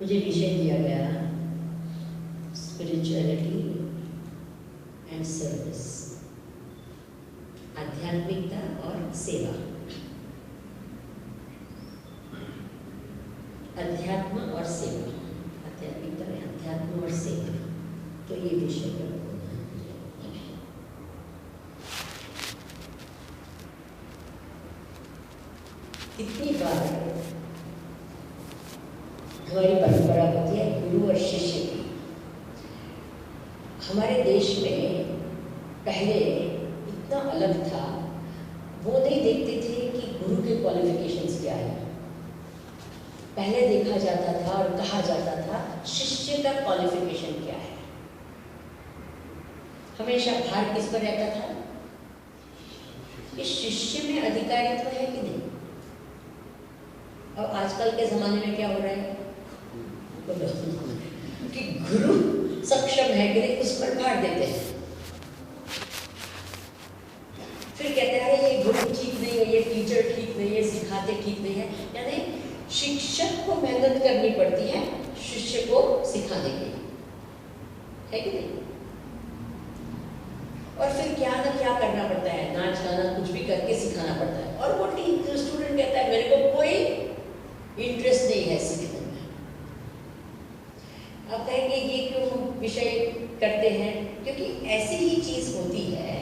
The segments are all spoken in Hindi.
मुझे विषय दिया गया स्पिरिचुअलिटी एंड सर्विस, आध्यात्मिकता और सेवा। अध्यात्म और सेवा, आध्यात्मिकता में अध्यात्म और सेवा, तो ये विषय है। कितनी बार हमारी परंपरा होती है गुरु और शिष्य की। हमारे देश में पहले इतना अलग था, वो नहीं देखते थे कि गुरु के क्वालिफिकेशंस क्या है। पहले देखा जाता था और कहा जाता था शिष्य का क्वालिफिकेशन क्या है। हमेशा भार किस पर रहता था कि शिष्य में अधिकारित्व है कि नहीं। और आजकल के जमाने में क्या हो रहा है कि गुरु सक्षम है कि नहीं, उस पर भार देते हैं। फिर कहते हैं ये गुरु ठीक नहीं है, ये टीचर ठीक नहीं है, सिखाते ठीक नहीं है। यानी शिक्षक को मेहनत करनी पड़ती है शिष्य को सिखाने के लिए, है कि नहीं। और फिर क्या ना क्या करना पड़ता है, नाच गाना कुछ भी करके सिखाना पड़ता है। और वो स्टूडेंट कहता है मेरे को कोई इंटरेस्ट नहीं है सीखने में। आप कहेंगे ये क्यों विषय करते हैं? क्योंकि ऐसी ही चीज होती है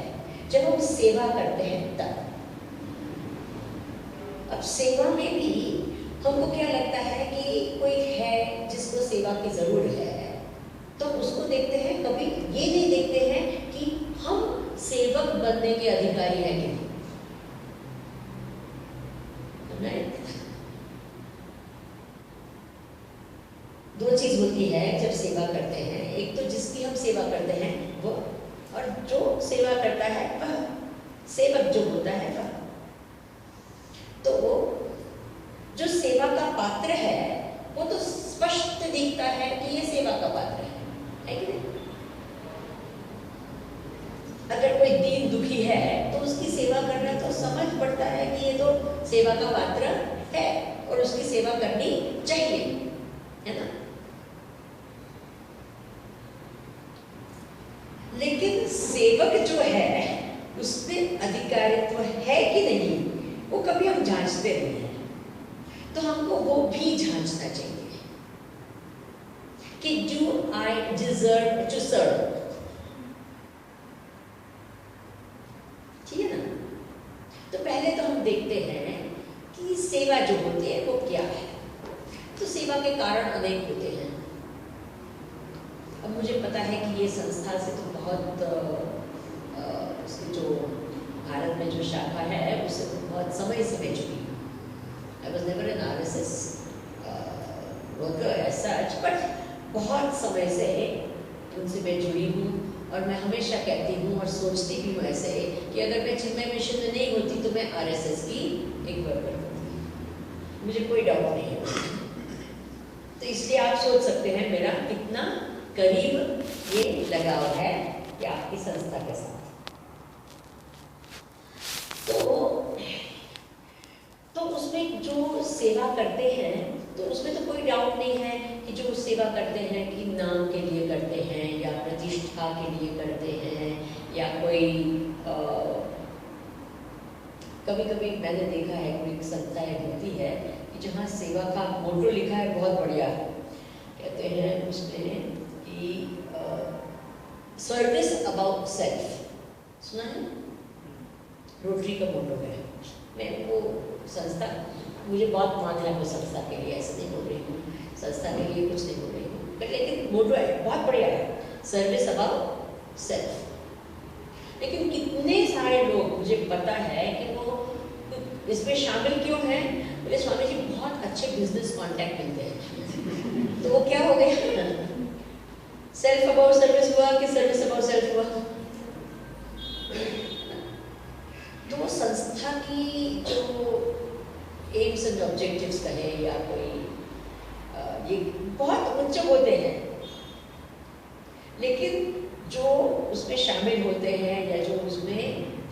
जब हम सेवा करते हैं तब। अब सेवा में भी हमको क्या लगता है कि कोई है जिसको सेवा की जरूरत है, तो उसको देखते हैं। कभी ये नहीं देखते हैं कि हम सेवक बनने के अधिकारी हैं कि नहीं। दो चीज होती है जब सेवा करते हैं, एक तो जिसकी हम सेवा करते हैं वो, और जो सेवा करता है वह, सेवक जो होता है वह। तो जो सेवा का पात्र है वो तो स्पष्ट दिखता है कि ये सेवा का पात्र है कि नहीं। अगर कोई दीन दुखी है तो उसकी सेवा करना तो समझ पड़ता है कि ये तो सेवा का पात्र है और उसकी सेवा करनी चाहिए, है ना। लेकिन सेवक जो है उसमें अधिकारित्व है कि नहीं, वो कभी हम जांचते नहीं हैं। तो हमको वो भी जांचना चाहिए कि do I deserve to serve, ठीक है ना। तो पहले तो हम देखते हैं कि सेवा जो होती है वो क्या है। तो सेवा के कारण अनेक होते हैं। अब मुझे पता है कि ये संस्था से तो बहुत उसकी जो भारत में जो शाखा है उससे तो बहुत समय से मैं जुड़ी हूँ। I was never an RSS worker as such, but बहुत समय से उनसे मैं जुड़ी हूँ। और मैं हमेशा कहती हूँ और सोचती भी हूँ ऐसे कि अगर मैं चिन्मय मिशन में नहीं होती तो मैं RSS की एक वर्कर होती, मुझे कोई डाउट नहीं है। तो इसलिए आप सोच सकते हैं मेरा कितना करीब ये लगाव है कि आपकी संस्था के साथ। तो उसमें जो सेवा करते हैं तो उसमें तो कोई डाउट नहीं है कि जो सेवा करते हैं कि नाम के लिए करते हैं या प्रतिष्ठा के लिए करते हैं या कोई कभी कभी मैंने देखा है कोई संस्थाएं होती है कि जहाँ सेवा का मोटो लिखा है बहुत बढ़िया, कहते हैं उसमें कि सर्विस अबाउट सेल्फ, सुना है? रोटरी का मोटो है। मैं वो संस्था, मुझे बहुत मान है वो संस्था के लिए, ऐसे नहीं बोल रही हूँ, संस्था के लिए कुछ नहीं बोल रही हूँ, लेकिन मोटो है बहुत बढ़िया है, सर्विस अबाउट सेल्फ। लेकिन कितने सारे लोग मुझे पता है कि वो इसमें शामिल क्यों हैं? बोले स्वामी जी बहुत अच्छे बिजनेस कॉन्टैक्ट मिलते हैं। तो वो क्या हो गया, सेल्फ अबाउट सर्विस हुआ कि सर्विस अबाउट सेल्फ हुआ। तो संस्था की जो एम्स एंड ऑब्जेक्टिव्स कहे या कोई ये बहुत उच्च होते हैं, लेकिन जो उसमें शामिल होते हैं या जो उसमें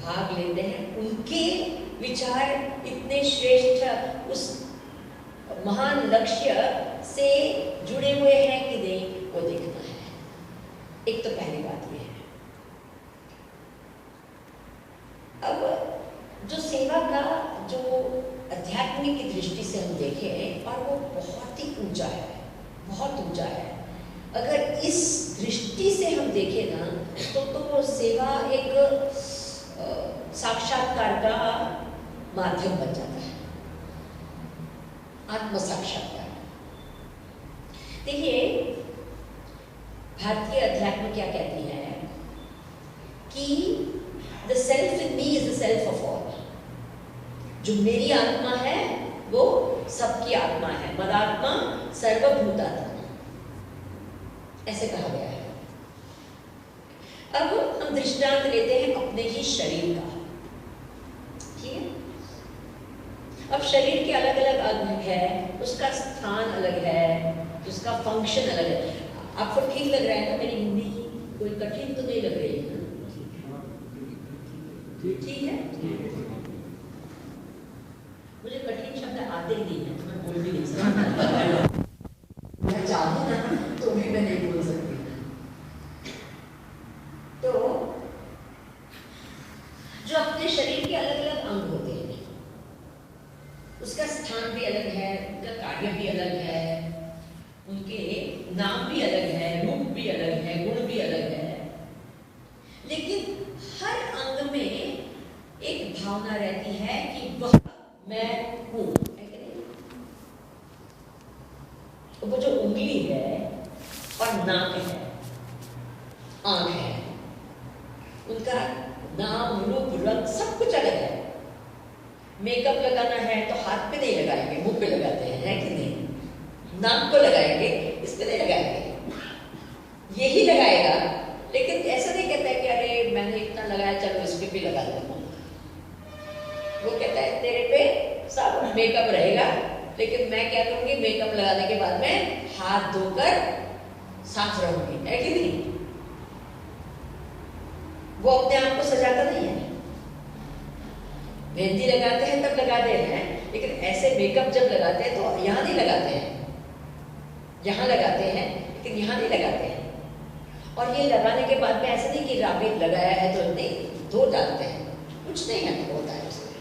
भाग लेते हैं उनके विचार इतने श्रेष्ठ उस महान लक्ष्य से जुड़े हुए हैं कि नहीं वो देखना है। एक तो पहली बात ये है। अब जो सेवा का जो अध्यात्म की दृष्टि से हम देखें और वो बहुत ही ऊंचा है, बहुत ऊंचा है। अगर इस दृष्टि से हम देखें ना तो सेवा एक साक्षात्कार का माध्यम बन जाता है, आत्म साक्षात्कार। देखिए भारतीय अध्यात्म क्या कहती है कि the self in me is the self of all. जो मेरी आत्मा है वो सबकी आत्मा है, मदात्मा सर्वभूतात्मा, ऐसे कहा गया है। अब हम दृष्टांत लेते हैं अपने ही शरीर का, ठीक है। अब शरीर के अलग अलग अंग है, उसका स्थान अलग है, उसका फंक्शन अलग है। आपको ठीक लग रहा है ना मेरी हिंदी की? कोई कठिन तो नहीं लग रही है ना? ठीक है। मुझे कठिन शब्द आते ही नहीं है तो मैं बोल भी नहीं सकती। मैं चाहूँ ना तो भी मैं नहीं बोल सकती। तो जो अपने शरीर के अलग अलग अंग होते हैं उसका स्थान भी अलग है, उनका कार्य भी अलग है, उनके नाम भी अलग है, रूप भी अलग है, गुण भी अलग है। लेकिन हर अंग में एक भावना रहती है कि वह मैं हूं, है कि नहीं? वो जो उंगली है और नाक है, आंख है, उनका नाम रूप रंग सब कुछ अलग है। मेकअप लगाना है तो हाथ पे नहीं लगाएंगे, मुंह पे लगाते हैं, है कि नहीं? नाक को लगाएंगे, इस पे नहीं लगाएंगे, यही लगाएगा। लेकिन ऐसा नहीं कहता है कि अरे मैंने इतना लगाया चलो इस पे भी लगा देता हूँ। वो कहता है तेरे पे सब मेकअप रहेगा, लेकिन मैं क्या करूंगी, मेकअप लगाने के बाद में हाथ धोकर साफ रहूंगी, है कि नहीं? वो अपने आप को सजाता नहीं है। मेहंदी लगाते हैं तब लगाते हैं, लेकिन ऐसे मेकअप जब लगाते हैं तो यहाँ नहीं लगाते हैं, यहाँ लगाते हैं लेकिन यहाँ नहीं लगाते हैं। और ये लगाने के बाद में ऐसा नहीं कि राबीन लगाया है तो नहीं, धो डालते हैं, कुछ नहीं है होता है उसमें,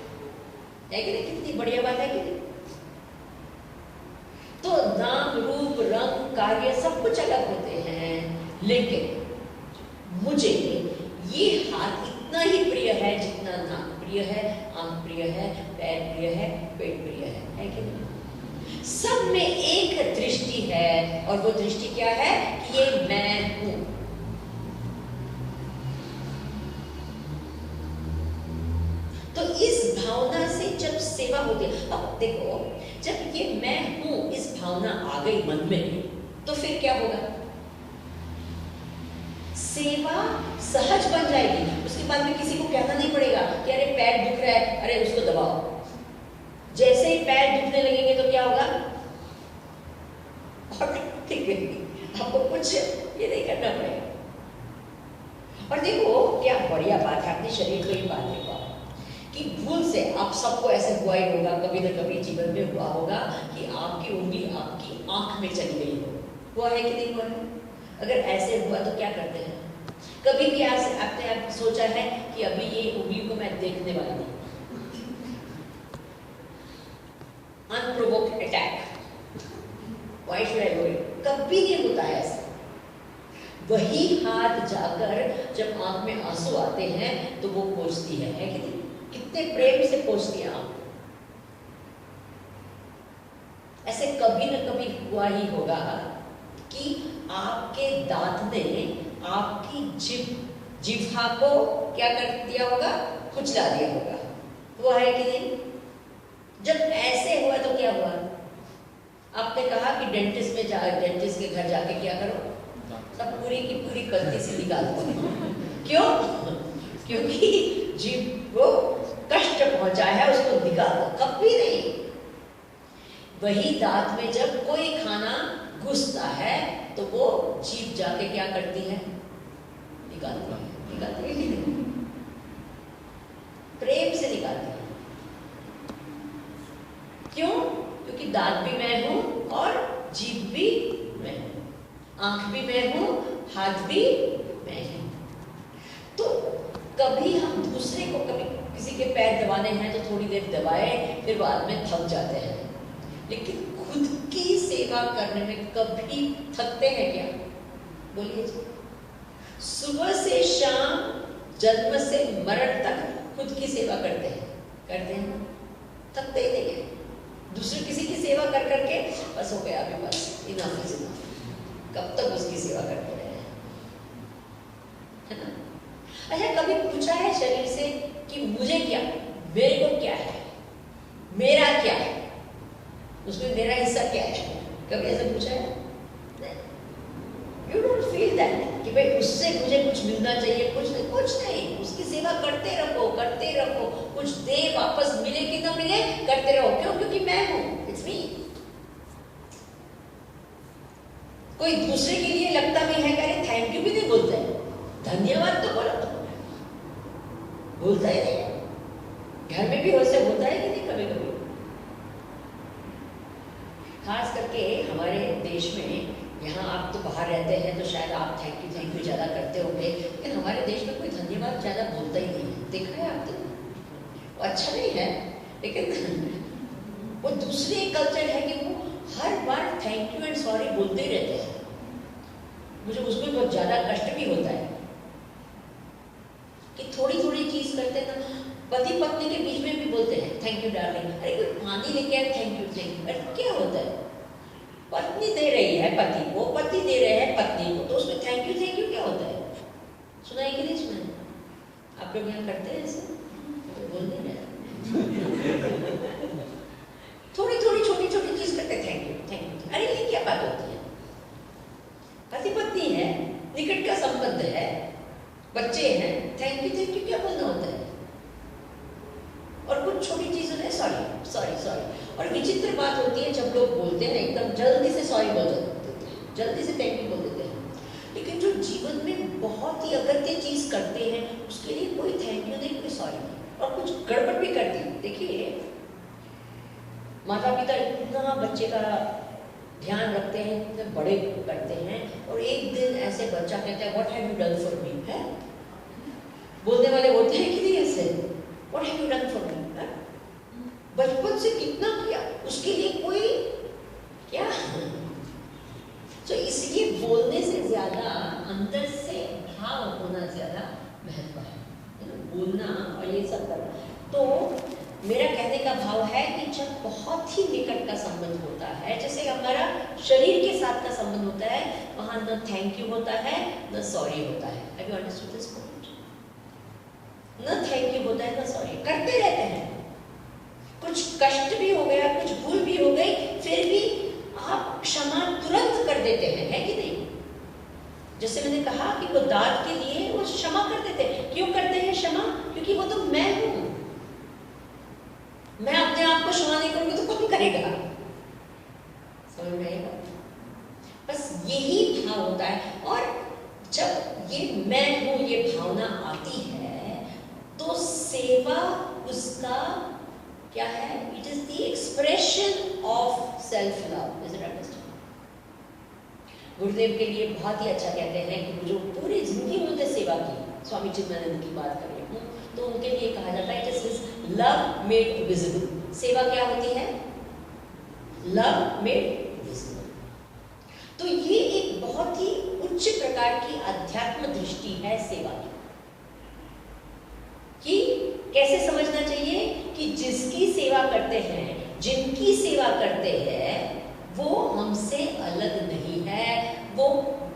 है कि नहीं? कितनी बढ़िया बात है कि नहीं? तो नाम रूप रंग कार्य सब कुछ अलग होते हैं, लेकिन मुझे ये हाथ इतना ही प्रिय है जितना नाक प्रिय है, आंख प्रिय है, पैर प्रिय है, पेट प्रिय है कि नहीं? सब में एक दृष्टि है, और वो दृष्टि क्या है कि ये मैं हूं। तो इस भावना से जब सेवा होती है, अब देखो जब ये मैं हूं इस भावना आ गई मन में, तो फिर क्या होगा? सेवा सहज बन जाएगी। उसके बाद में किसी को कहना नहीं पड़ेगा कि अरे पैर दुख रहा है, अरे उसको दबाओ। जैसे ही पैर दुखने लगेंगे तो क्या होगा? ठीक है, आपको कुछ ये नहीं करना पड़ेगा। और देखो क्या बढ़िया बात है, अपने शरीर को ही बात देखो कि भूल से आप सबको ऐसे हुआ ही होगा, कभी न कभी जीवन में हुआ होगा कि आपकी उंगली आपकी आंख में चली गई हो। हुआ है कि नहीं हुआ है? अगर ऐसे हुआ तो क्या करते हैं? कभी भी ऐसे आपने आप सोचा है कि अभी ये उंगली को मैं देखने वाली नहीं, unprovoked attack, why should I do it? कभी नहीं होता है ऐसा। वही हाथ जाकर जब आंख में आंसू आते हैं तो वो पोंछती है कि नहीं? कितने प्रेम से पोंछती है आंख। ऐसे कभी न कभी हुआ ही होगा कि आपके दांत ने आपकी जिह्वा को क्या कर दिया होगा? कुचला दिया होगा। हुआ है कि नहीं? जब ऐसे हुआ तो क्या हुआ? आपने कहा कि डेंटिस्ट के घर जाके क्या करो? सब पूरी की पूरी गलती से निकाल दो। क्यों? क्योंकि जीभ को कष्ट पहुंचा है, उसको निकाल दो। कभी नहीं। वही दांत में जब कोई खाना घुसता है तो वो जीभ जाके क्या करती है? निकालती है। निकालती है कि नहीं? प्रेम से निकालती है। क्यों? क्योंकि दांत भी मैं हूं और जीभ भी मैं हूं, आंख भी मैं हूं, हाथ भी मैं हूं। तो कभी हम दूसरे को, कभी किसी के पैर दबाने हैं तो थोड़ी देर दबाए, फिर बाद में थक जाते हैं, लेकिन खुद की सेवा करने में कभी थकते हैं क्या? बोलिए जी। सुबह से शाम, जन्म से मरण तक खुद की सेवा करते हैं ना? थकते ही नहीं है। दूसरे किसी की सेवा कर करके बस हो गया, अभी बस इनफ इज इनफ, कब तक उसकी सेवा करते रहे, है ना? अच्छा, कभी पूछा है शरीर से कि मुझे क्या, मेरे को क्या है, मेरा क्या है, उसमें मेरा हिस्सा क्या है? कभी ऐसा पूछा है? यू डोंट फील दैट कि भाई उससे मुझे कुछ मिलना चाहिए, कुछ नहीं। उसकी सेवा करते रहो, कुछ दे, वापस मिले कि ना मिले, करते रहो। क्यों? क्योंकि मैं हूं, इट्स मी। कोई दूसरे के लिए लगता भी है, अरे थैंक यू भी नहीं बोलता है, धन्यवाद तो बोलो, बोलता ही नहीं। घर में भी वैसे होता है कि नहीं? कभी कभी खास करके हमारे देश में, यहाँ आप तो बाहर रहते हैं तो शायद आप थैंक यू ज़्यादा करते होंगे, लेकिन हमारे देश में कोई धन्यवाद ज़्यादा बोलता ही नहीं है। देखा है आपने? वो अच्छा नहीं है, लेकिन वो दूसरी एक कल्चर है कि वो हर बार थैंक यू एंड सॉरी बोलते ही रहते हैं। मुझे उसमें बहुत ज़्यादा कष्ट भी होता है कि थोड़ी थोड़ी चीज़ करते हैं ना, पति पत्नी के बीच में भी बोलते हैं थैंक यू डार्लिंग, अरे कोई पानी लेके आए, थैंक यू। अरे क्या होता है? पत्नी दे रही है पति को, पति दे रहे हैं पत्नी को, तो उसमें थैंक यू क्या होता है? सुनाई कि नहीं सुनाई? आप लोग यहाँ करते हैं ऐसे? तो बोल नहीं रहे। थोड़ी थोड़ी छोटी छोटी चीज करते थैंक यू। अरे ये क्या बात होती है? पति पत्नी है, निकट का संबंध है, बच्चे हैं, थैंक यू क्या बोलना होता है? और कुछ छोटी चीजों में सॉरी। और विचित्र बात होती है जब लोग बोलते हैं एकदम जल्दी से सॉरी बोल देते हैं, जल्दी से थैंक यू बोल देते हैं, लेकिन जो जीवन में बहुत ही अगत्य चीज करते हैं उसके लिए कोई थैंक यू नहीं, कोई सॉरी नहीं, और कुछ गड़बड़ भी करती है। देखिए, माता पिता इतना बच्चे का ध्यान रखते हैं, इतने बड़े करते हैं, और एक दिन ऐसे बच्चा कहता है what have you done for me, है? बोलने वाले होते हैं कि नहीं ऐसे, what have you done for me? बचपन से कितना किया, उसके लिए कोई क्या? तो इसलिए बोलने से ज्यादा अंदर से भाव होना ज्यादा महत्व है, बोलना और ये सब करना। तो मेरा कहने का भाव है कि जब बहुत ही निकट का संबंध होता है, जैसे हमारा शरीर के साथ का संबंध होता है, वहां न थैंक यू होता है, न सॉरी होता है। Have you understood this point? न थैंक यू होता है, न सॉरी, करते रहते हैं। कुछ कष्ट भी हो गया, कुछ भूल भी हो गई, फिर भी आप क्षमा तुरंत कर देते हैं, है कि नहीं? जैसे मैंने कहा कि वो दाद के लिए वो क्षमा कर देते हैं। क्यों करते हैं क्षमा? क्योंकि वो तो मैं हूं। मैं अपने आप को क्षमा नहीं करूंगी तो कौन करेगा? समझ में आएगा? बस यही भाव होता है, और जब ये मैं हूं ये भावना आती है तो सेवा उसका क्या है? It is the expression of self love. Is it understand? गुरुदेव के लिए बहुत ही अच्छा कहते हैं कि जो पूरी जिंदगी उन्होंने सेवा की, स्वामी चिन्मयानंद की बात कर रही हूँ, तो उनके लिए कहा जाता है it is love made visible. सेवा क्या होती है? Love made visible. तो ये एक बहुत ही उच्च प्रकार की अध्यात्म दृष्टि है सेवा की। कि कैसे समझना चाहिए कि जिसकी सेवा करते हैं, जिनकी सेवा करते हैं, वो हमसे अलग नहीं है, वो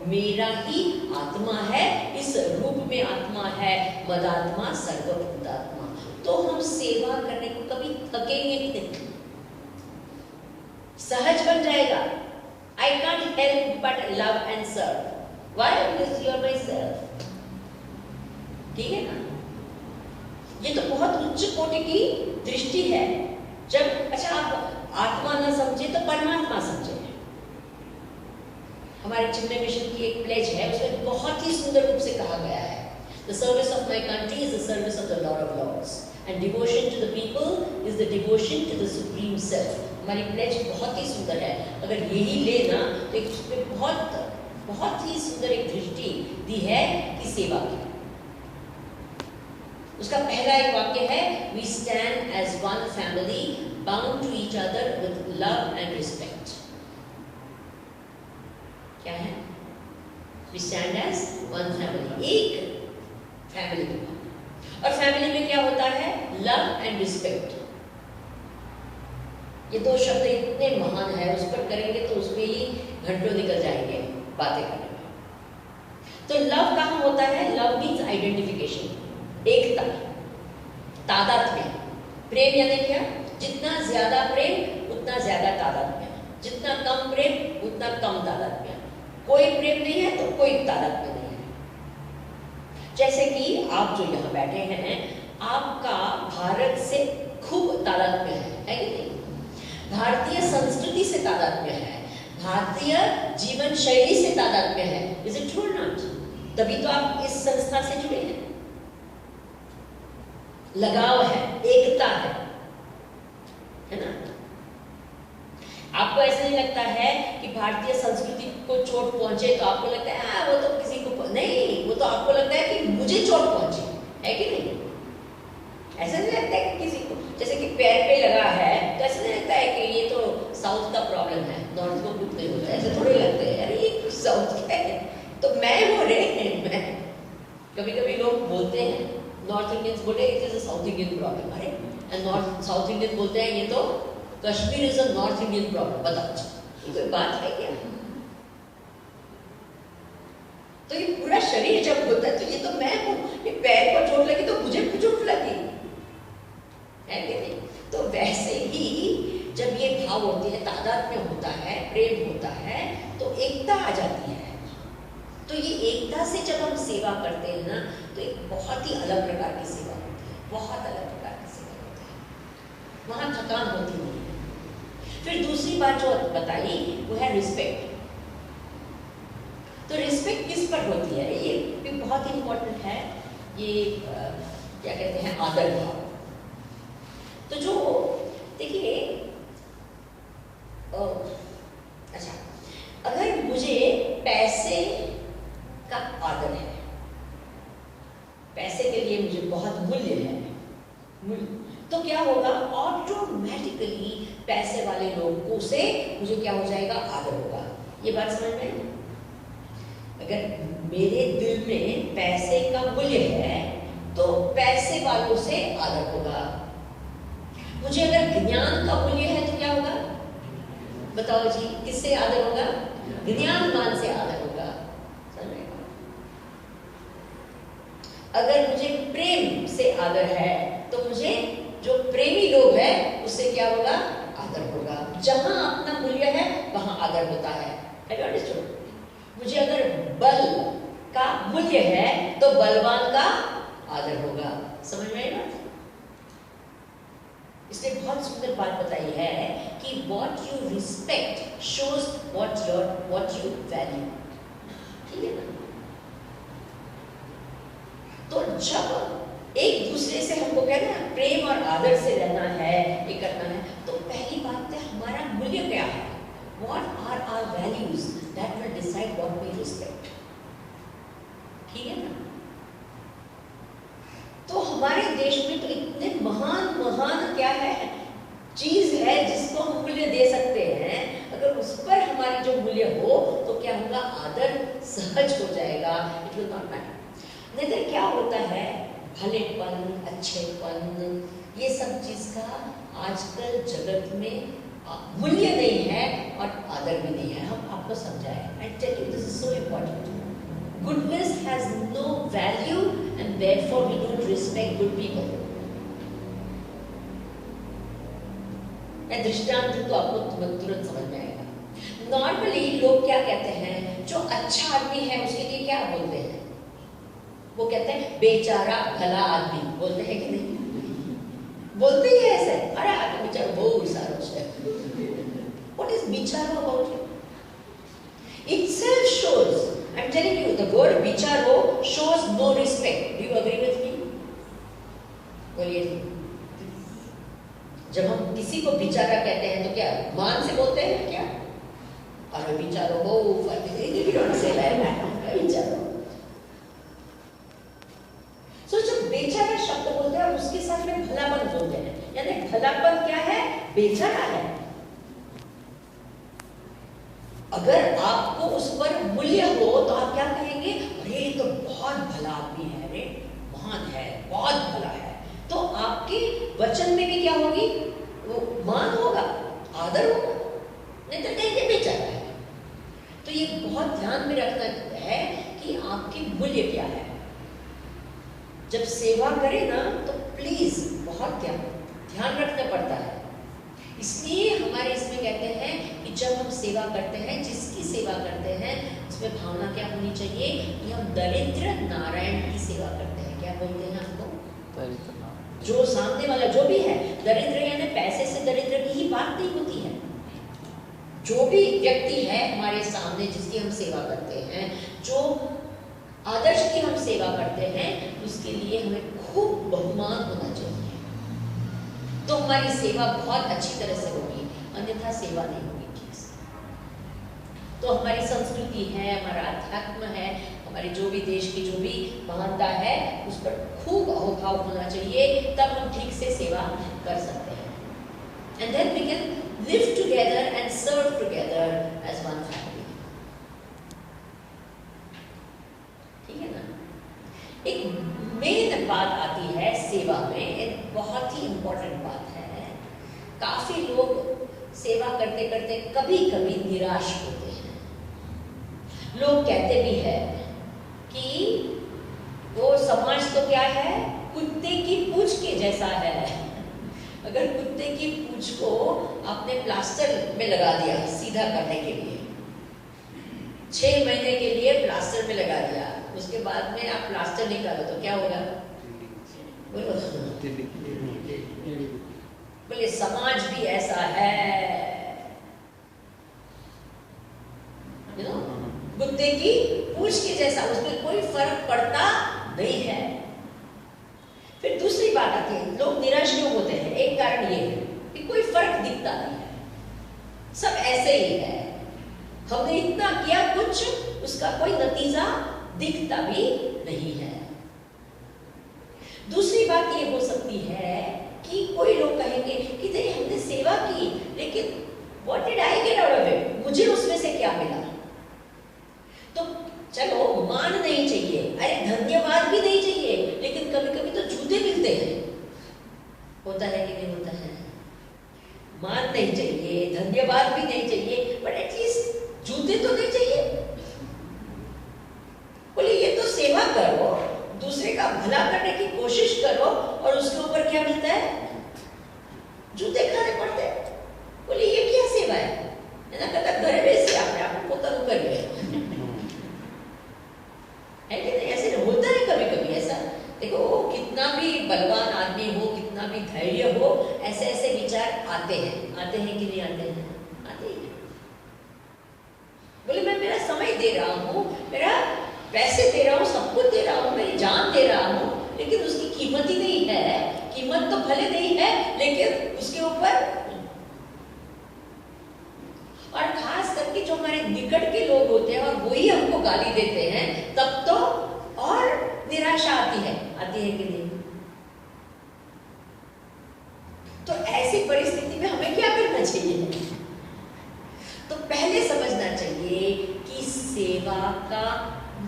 मेरा ही आत्मा है, इस रूप में आत्मा है, मदात्मा सर्वभूतात्मा। तो हम सेवा करने को कभी थकेंगे नहीं, सहज बन जाएगा। I can't help but love and serve. Why? Because you are myself. ठीक है ना? ये तो बहुत उच्च कोटि की दृष्टि है। जब अच्छा आप आत्मा ना समझे तो परमात्मा समझे। हमारे चिन्मय मिशन की एक प्लेज है, उसमें बहुत ही सुंदर रूप से कहा गया है, The service of my country is the service of the Lord of Lords, and devotion to the people is the devotion to the Supreme Self. हमारी प्लेज बहुत ही सुंदर है। अगर यही ले ना तो एक उसमें बहुत बहुत ही सुंदर एक दृष्टि दी है कि सेवा की। उसका पहला एक वाक्य है, we stand as one family bound to each other with love and respect. क्या है? We stand as one family, एक फैमिली के बाद। और फैमिली में क्या होता है? Love and respect. ये दो शब्द इतने महान है, उस पर करेंगे तो उसमें ही घंटों निकल जाएंगे बातें करने में। तो लव कहाँ होता है? लव मीन्स आइडेंटिफिकेशन, एकता, तादात्म्य। प्रेम यानी क्या? जितना ज्यादा प्रेम उतना ज्यादा तादात्म्य, जितना कम प्रेम उतना कम तादात्म्य। कोई प्रेम नहीं है तो कोई तादात्म्य नहीं है। जैसे कि आप जो यहाँ बैठे हैं, आपका भारत से खूब तादात्म्य है कि नहीं? भारतीय संस्कृति से तादात्म्य है, भारतीय जीवन शैली से तादात्म्य है। इज इट ट्रू और नॉट? तभी तो आप इस संस्था से जुड़े हैं। लगाव है, एकता है ना? आपको ऐसा नहीं लगता है कि भारतीय संस्कृति को चोट पहुंचे तो आपको लगता है वो तो किसी को नहीं, वो तो आपको लगता है कि मुझे चोट पहुंची है कि नहीं? ऐसा नहीं लगता है कि किसी को, जैसे कि पैर पे लगा है तो ऐसा नहीं लगता है कि ये तो साउथ का प्रॉब्लम है, नॉर्थ को कुछ नहीं होता है, ऐसे थोड़े लगते हैं। अरे ये साउथ का है तो मैं हो रहे मैं। कभी कभी लोग बोलते हैं, नॉर्थ इंडियंस बोलते हैं it is a south Indian problem. अरे एंड नॉर्थ साउथ इंडियन बोलते हैं ये तो Kashmir is a north Indian problem. बताओ, ये कोई बात है क्या? तो ये पूरा शरीर जब होता है तो ये तो मैं हूँ, ये पैर को चोट लगी तो मुझे चोट लगी है कि नहीं? तो वैसे ही जब ये भाव होती है, तादात्म्य होता है, प्रेम होता है, तो एकता आ जाती है। तो ये एकता से जब हम सेवा करते हैं ना तो एक बहुत ही अलग प्रकार की सेवा होती है, बहुत अलग प्रकार की सेवा होती है, वहां थकान होती नहीं है। फिर दूसरी बात जो बताई वो है रिस्पेक्ट। तो रिस्पेक्ट किस पर होती है? ये भी बहुत इंपॉर्टेंट है। ये क्या कहते हैं? आदर भाव। तो जो देखिए अच्छा, अगर मुझे पैसे का आदर है, पैसे के लिए मुझे बहुत मूल्य है, तो क्या होगा? ऑटोमेटिकली पैसे वाले लोगों से मुझे क्या हो जाएगा? आदर होगा। ये बात समझ में? अगर मेरे दिल में पैसे का मूल्य है तो पैसे वालों से आदर होगा। मुझे अगर ज्ञान का मूल्य है तो क्या होगा? बताओ जी, किससे आदर होगा? ज्ञानवान से आदर होगा। अगर मुझे प्रेम से आदर है तो मुझे जो प्रेमी लोग हैं उससे क्या होगा? आदर होगा। जहां अपना मूल्य है वहां आदर होता है। मुझे अगर बल का मूल्य है तो बलवान का आदर होगा। समझ में आई बात? इसने बहुत सुंदर बात बताई है कि what you respect shows what you value। ठीक है ना? तो जब एक दूसरे से हमको कहना है प्रेम और आदर से रहना है, ये करना है, तो पहली बात है हमारा मूल्य क्या है? What are our values that will decide what we respect? ठीक है ना? तो हमारे देश में तो इतने महान महान क्या है चीज है जिसको हम मूल्य दे सकते हैं। अगर उस पर हमारी जो मूल्य हो तो क्या होगा? आदर सहज हो जाएगा। It will not matter. नहीं तो क्या होता है? भलेपन, अच्छेपन, ये सब चीज का आजकल जगत में मूल्य नहीं है और आदर भी नहीं है। हम आपको समझाएं। I tell you this is so important. Goodness has no value and therefore we don't respect good people. मैं दृष्टांत दूं तो आपको तुरंत समझ में आएगा। नॉर्मली लोग क्या कहते हैं? जो अच्छा आदमी है उसके लिए क्या बोलते हैं? वो कहते हैं बेचारा भला आदमी। बोलते हैं कि नहीं? बोलते ही ऐसे, अरे आदमी बेचारा बहुत सारा है। What is bicharo about it? Itself shows, I'm telling you, the word bicharo shows no respect. Do you agree with me? बोलिए। जब हम किसी को बिचारा कहते हैं तो क्या मान से बोलते हैं क्या? अरे बिचारो वो से बिचारो। तो जब बेचारा शब्द बोलते हैं और उसके साथ में भलापन बोलते हैं, यानी भलापन क्या है? बेचारा है। अगर आपको उस पर मूल्य हो तो आप क्या कहेंगे? अरे ये तो बहुत भला आदमी है, अरे महान है, बहुत भला है। तो आपके वचन में भी क्या होगी? वो मान होगा, आदर होगा, नहीं तो कहेंगे बेचारा है। तो ये बहुत ध्यान में रखना है कि आपकी मूल्य क्या है। जब सेवा करें ना तो प्लीज बहुत ध्यान रखना पड़ता है। इसलिए हमारे इसमें कहते हैं कि जब हम सेवा करते हैं, जिसकी सेवा करते हैं, उसमें भावना क्या होनी चाहिए कि हम दरिद्र नारायण की सेवा करते हैं। क्या बोलते हैं आपको? जो सामने वाला जो भी है, दरिद्र यानी पैसे से दरिद्र की ही बात नहीं होती है। जो भी व्यक्ति है हमारे सामने जिसकी हम सेवा करते हैं, जो आदर्श की हम सेवा करते हैं, उसके लिए हमें खूब बहुमान होना चाहिए। तो हमारी सेवा बहुत अच्छी तरह से होगी, अन्यथा सेवा नहीं होगी ठीक से। तो हमारी संस्कृति है, हमारा अध्यात्म है, हमारे जो भी देश की जो भी महानता है, उस पर खूब अहोभाव होना चाहिए, तब हम ठीक से सेवा कर सकते हैं। And then we can live together and serve together as one family. ठीक है ना? एक मेन बात आती है सेवा में, एक बहुत ही इंपॉर्टेंट बात है। काफी लोग सेवा करते करते कभी कभी निराश होते हैं। लोग कहते भी हैं कि वो समाज तो क्या है, कुत्ते की पूंछ के जैसा है। अगर कुत्ते की पूंछ को आपने प्लास्टर में लगा दिया सीधा करने के लिए, 6 महीने के लिए प्लास्टर में लगा दिया, उसके बाद में आप प्लास्टर निकालो तो क्या होगा? बोलो बोले समाज भी ऐसा है, कुत्ते की पूंछ के जैसा, उसमें कोई फर्क पड़ता नहीं है। फिर दूसरी बात आती है, लोग निराश क्यों होते हैं? एक कारण ये है कि कोई फर्क दिखता नहीं है, सब ऐसे ही है। हमने इतना किया, कुछ उसका कोई नतीजा दिखता भी नहीं है। दूसरी बात ये हो सकती है कि कोई लोग कहेंगे कि देखिए हमने सेवा की, लेकिन what did I get out of it? मुझे उसमें से क्या मिला? तो चलो मान नहीं चाहिए, अरे धन्यवाद भी नहीं चाहिए, लेकिन कभी कभी तो जूते मिलते हैं। होता है कि नहीं होता है? मान नहीं चाहिए, धन्यवाद भी नहीं चाहिए, बट एटलीस्ट जूते तो नहीं चाहिए। बोले ये तो सेवा करो, दूसरे का भला करने की कोशिश करो, और उसके ऊपर क्या मिलता है? जूते खाने पड़ते हैं। बोले ये क्या सेवा है? ना कहता घर में से आपने आपको पोता कर लिया है कि नहीं? ऐसे होता है कभी कभी ऐसा। देखो कितना भी बलवान आदमी हो, कितना भी धैर्य हो, ऐसे ऐसे विचार आते हैं कि नहीं आते हैं? आते ही। बोले मैं मेरा समय दे रहा हूँ, मेरा पैसे दे रहा हूँ, सब कुछ दे रहा हूँ, मेरी जान दे रहा हूँ, लेकिन उसकी कीमत ही नहीं है। कीमत तो भले नहीं है, लेकिन उसके ऊपर, और खास करके जो हमारे निकट के लोग होते हैं और वही हमको गाली देते हैं, तब तो और निराशा आती है कि नहीं? तो ऐसी परिस्थिति में हमें क्या करना चाहिए? तो पहले समझना चाहिए कि सेवा का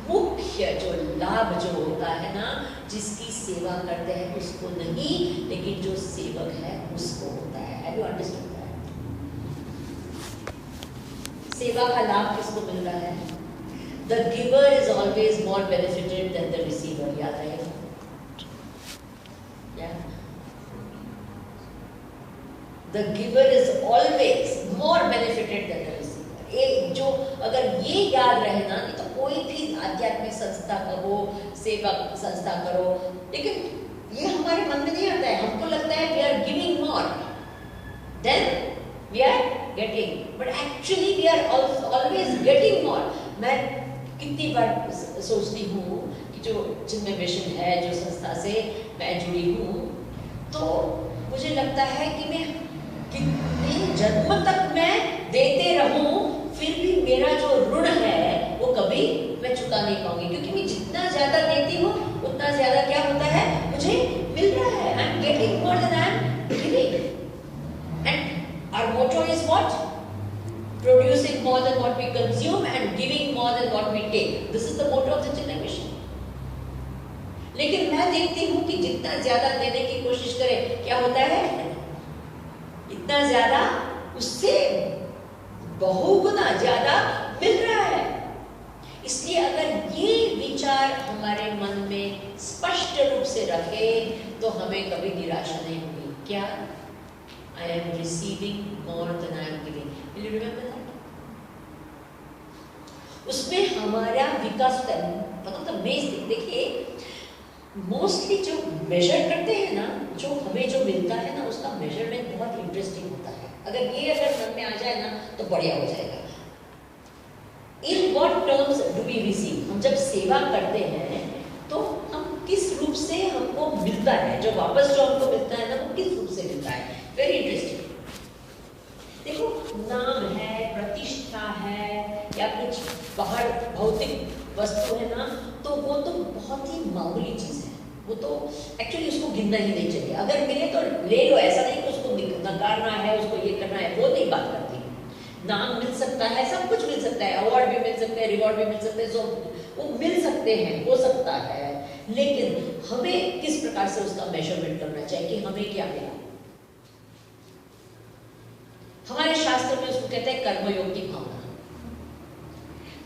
मुख्य जो लाभ जो होता है ना, जिसकी सेवा करते हैं उसको नहीं, लेकिन जो सेवक है उसको होता है। Have you understood that? सेवा का लाभ किसको मिल रहा है? The giver is always more benefited than the receiver. याद रहेगा? The giver is always more benefited than the receiver. एक जो अगर ये याद रहे ना, नहीं तो कोई भी आध्यात्मिक संस्था करो, सेवा संस्था करो, लेकिन ये हमारे मन में नहीं आता है। हमको लगता है we are giving more than we are getting, but actually we are always getting more. मैं कितनी बार सोचती हूँ कि जो जिनमें विजन है, जो संस्था से मैं जुड़ी हूँ, तो मुझे लगता है कि मैं कितने जन्म तक कभी मैं चुका नहीं पाऊंगी, क्योंकि मैं जितना ज्यादा देती हूँ उतना ज्यादा क्या होता है, मुझे मिल रहा है। I am getting more than I am giving. And our motto is what? Producing more than what we consume and giving more than what we take. This is the motto of the Chennai mission. लेकिन मैं देखती हूँ कि जितना ज्यादा देने की कोशिश करें, क्या होता है, इतना ज्यादा उससे बहुगुना ज्यादा मिल रहा है। इसलिए अगर ये विचार हमारे मन में स्पष्ट रूप से रखे तो हमें कभी निराशा नहीं होगी। क्या? I am receiving more than I am giving. Will you remember that? उसमें हमारा विकास होता है। मतलब देखिए, मोस्टली जो मेजर करते हैं ना, जो हमें जो मिलता है ना, उसका मेजरमेंट बहुत इंटरेस्टिंग होता है। अगर मन में आ जाए ना तो बढ़िया हो जाएगा। In what terms do we receive? हम जब सेवा करते हैं तो हम किस रूप से हमको मिलता है, जो वापस जो हमको मिलता है ना, वो किस रूप से मिलता है? Very interesting. देखो, नाम है, प्रतिष्ठा है, या कुछ बाहर भौतिक वस्तु है ना, तो वो तो बहुत ही मामूली चीज है। वो तो एक्चुअली उसको गिनना ही नहीं चाहिए। अगर मिले तो ले लो, ऐसा नहीं कि उसको नकारना है, उसको ये करना है, वो नहीं बात करती। नाम मिल सकता है, सब कुछ मिल सकता है, अवार्ड भी मिल सकते हैं, रिवॉर्ड भी मिल सकते हैं, वो मिल सकते हैं, हो सकता है। लेकिन हमें किस प्रकार से उसका मेजरमेंट करना चाहिए कि हमें क्या मिला? हमारे शास्त्र में उसको कहते हैं कर्मयोग की भावना।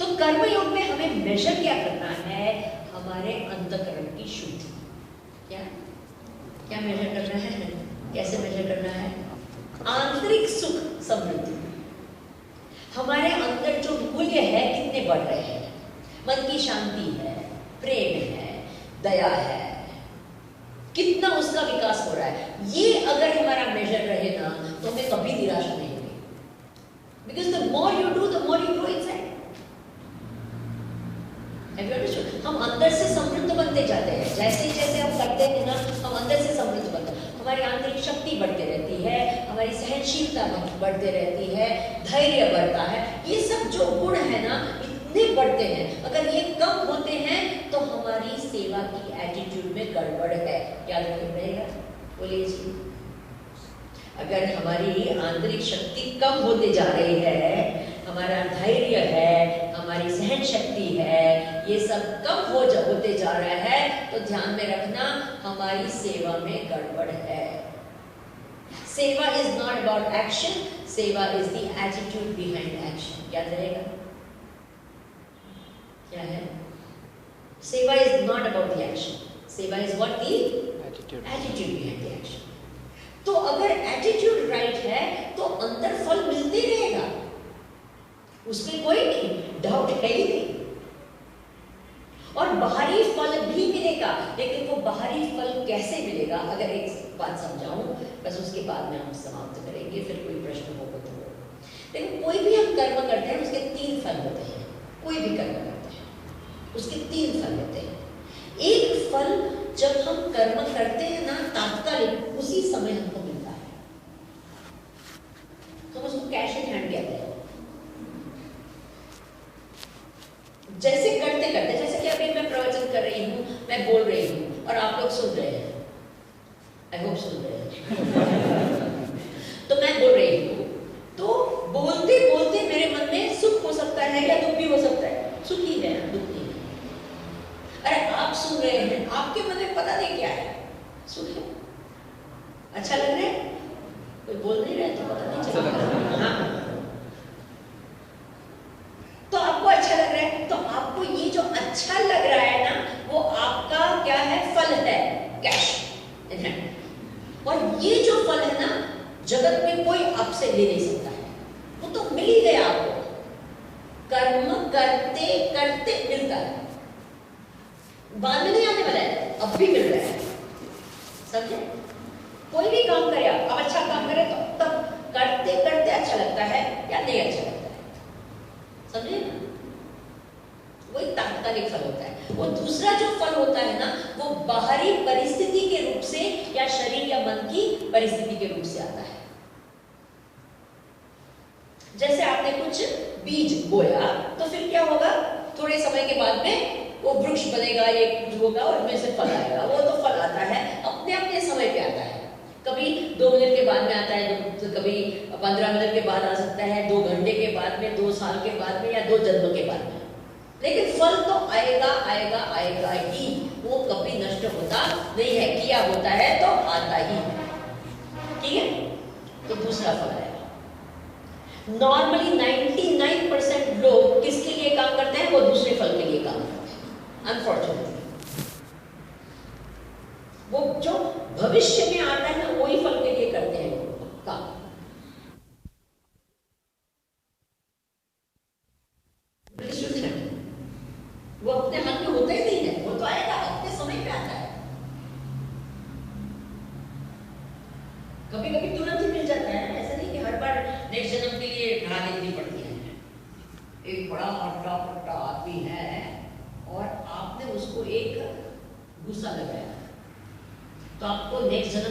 तो कर्मयोग में हमें मेजर क्या करना है? हमारे अंतःकरण की शुद्धि। क्या मेजर करना है? कैसे मेजर करना है? आंतरिक सुख समृद्धि। हमारे अंदर जो मूल्य है कितने बढ़ रहे हैं? मन की शांति है, प्रेम है, दया है, कितना उसका विकास हो रहा है? ये अगर हमारा मेजर रहे ना तो हमें कभी निराशा नहीं होगी। Because the more you do the more you grow inside. हम अंदर से समृद्ध बनते जाते हैं। जैसे जैसे हम करते हैं ना, हम अंदर से समृद्ध बनते हैं। हमारी आंतरिक शक्ति बढ़ती रहती है, हमारी सहनशीलता बढ़ती रहती है, धैर्य बढ़ता है। ये सब जो गुण है ना, इतने बढ़ते हैं। अगर ये कम होते हैं तो हमारी सेवा की एटीट्यूड में गड़बड़ है। याद रखिएगा, बोलिए जी। अगर हमारी आंतरिक शक्ति कम होते जा रही है, हमारा धैर्य है, हमारी सहन शक्ति है, ये सब कम होते जा रहा है, तो ध्यान में रखना हमारी सेवा में गड़बड़ है। Seva is not about action, seva is the attitude behind action. याद रहेगा क्या है? Seva is not about the action, seva is what? The attitude behind the action. तो अगर एटीट्यूड राइट है तो अंदर फल मिलते रहेगा, उसमें कोई डाउट है ही नहीं। और बाहरी फल भी मिलेगा, लेकिन वो बाहरी फल कैसे मिलेगा? अगर एक बात समझाऊं, बस उसके बाद में हम समाप्त करेंगे, फिर कोई प्रश्न हो तो। लेकिन कोई भी हम कर्म करते हैं उसके 3 फल होते हैं। कोई भी कर्म करते हैं उसके 3 फल होते हैं। एक फल जब हम कर्म करते हैं ना, तात्कालिक उसी समय हमको मिलता है, हम उसको कैश इन हैंड कहते हैं। जैसे करते करते, जैसे कि अभी मैं प्रवचन कर रही हूँ, मैं बोल रही हूँ और आप लोग सुन रहे हैं, आई होप सुन रहे हैं। तो मैं बोल रही हूँ, तो बोलते बोलते मेरे मन में सुख हो सकता है या दुख भी हो सकता है। सुख ही है, दुख नहीं है। अरे आप सुन रहे हैं, आपके मन में पता नहीं क्या है, सुख है, अच्छा लग रहा है, कोई बोल नहीं रहे तो पता नहीं चल रहा। तो आपको अच्छा लग रहा है, तो आपको ये जो अच्छा लग रहा है ना, वो आपका क्या है? फल है, कैश इन हैंड। और ये जो फल है ना, जगत में कोई आपसे ले नहीं सकता है, वो तो मिल ही गया आपको। कर्म करते करते मिलता है, बाद में नहीं आने वाला है, अब भी मिल रहा है। समझे? कोई भी काम करे आप, अब अच्छा काम करे तो तब करते करते अच्छा लगता है या नहीं अच्छा लगता है, समझे ना? वो एक तात्कालिक फल होता है। वो दूसरा जो फल होता है ना, वो बाहरी परिस्थिति के रूप से या शरीर या मन की परिस्थिति के रूप से आता है। जैसे आपने कुछ बीज बोया तो फिर क्या होगा? थोड़े समय के बाद में वो वृक्ष बनेगा, एक कुछ होगा और उसमें से फल आएगा। वो तो फल आता है अपने अपने समय पे आता है, कभी 2 मिनट के बाद में आता है, तो कभी 15 मिनट के बाद आ सकता है, 2 घंटे के बाद में, 2 साल के बाद में, या 2 जन्म के बाद में, लेकिन फल तो आएगा आएगा आएगा ही, वो कभी नष्ट होता नहीं है, किया होता है तो आता ही, ठीक है। तो दूसरा फल आएगा। नॉर्मली 99% लोग किसके लिए काम करते हैं? वो दूसरे फल के लिए काम करते हैं, अनफॉर्चुनेटली। वो जो भविष्य में आता है ना, वही फल के लिए करते हैं काम। वो अपने हाथ में होता ही नहीं है, वो तो आएगा, अपने समय पे आता है। कभी कभी तुरंत ही मिल जाता है, ऐसा नहीं कि हर बार नेक्स्ट जन्म के लिए राह देखनी पड़ती है। एक बड़ा मोटा मोटा आदमी है और आपने उसको एक गुस्सा लगाया, तो आपको नेक्स्ट जन्म